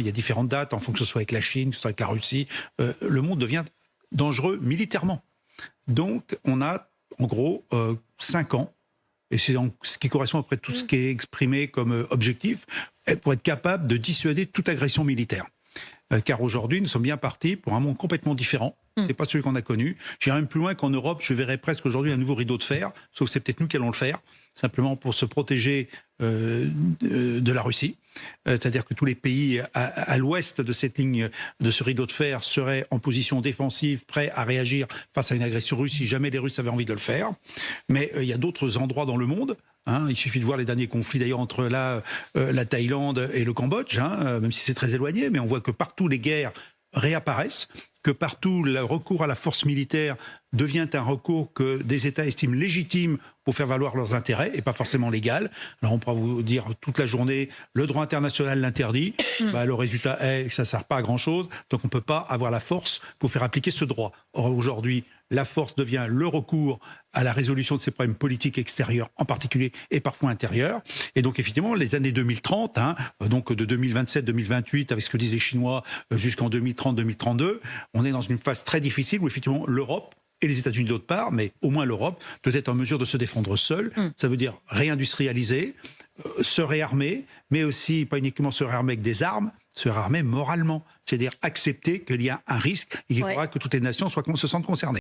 Il y a différentes dates, en fonction que ce soit avec la Chine, que ce soit avec la Russie. Le monde devient dangereux militairement. Donc, on a, en gros, 5 ans, et c'est ce qui correspond à peu près tout ce qui est exprimé comme objectif, pour être capable de dissuader toute agression militaire. Car aujourd'hui, nous sommes bien partis pour un monde complètement différent. C'est pas celui qu'on a connu. J'irai même plus loin qu'en Europe, je verrais presque aujourd'hui un nouveau rideau de fer, sauf que c'est peut-être nous qui allons le faire, simplement pour se protéger de la Russie. C'est-à-dire que tous les pays à l'ouest de cette ligne, de ce rideau de fer, seraient en position défensive, prêts à réagir face à une agression russe si jamais les Russes avaient envie de le faire. Mais il y a d'autres endroits dans le monde. Il suffit de voir les derniers conflits d'ailleurs entre la Thaïlande et le Cambodge, même si c'est très éloigné, mais on voit que partout les guerres réapparaissent, que partout le recours à la force militaire devient un recours que des États estiment légitime pour faire valoir leurs intérêts et pas forcément légal. Alors on pourra vous dire toute la journée, le droit international l'interdit, le résultat est que ça ne sert pas à grand-chose, donc on ne peut pas avoir la force pour faire appliquer ce droit. Or aujourd'hui, la force devient le recours à la résolution de ces problèmes politiques extérieurs en particulier et parfois intérieurs. Et donc effectivement, les années 2030, donc de 2027-2028 avec ce que disent les Chinois jusqu'en 2030-2032, on est dans une phase très difficile où effectivement l'Europe et les États-Unis d'autre part, mais au moins l'Europe, doit être en mesure de se défendre seule. Ça veut dire réindustrialiser, se réarmer, mais aussi, pas uniquement se réarmer avec des armes, se réarmer moralement. C'est-à-dire accepter qu'il y a un risque et qu'il faudra que toutes les nations se sentent concernées.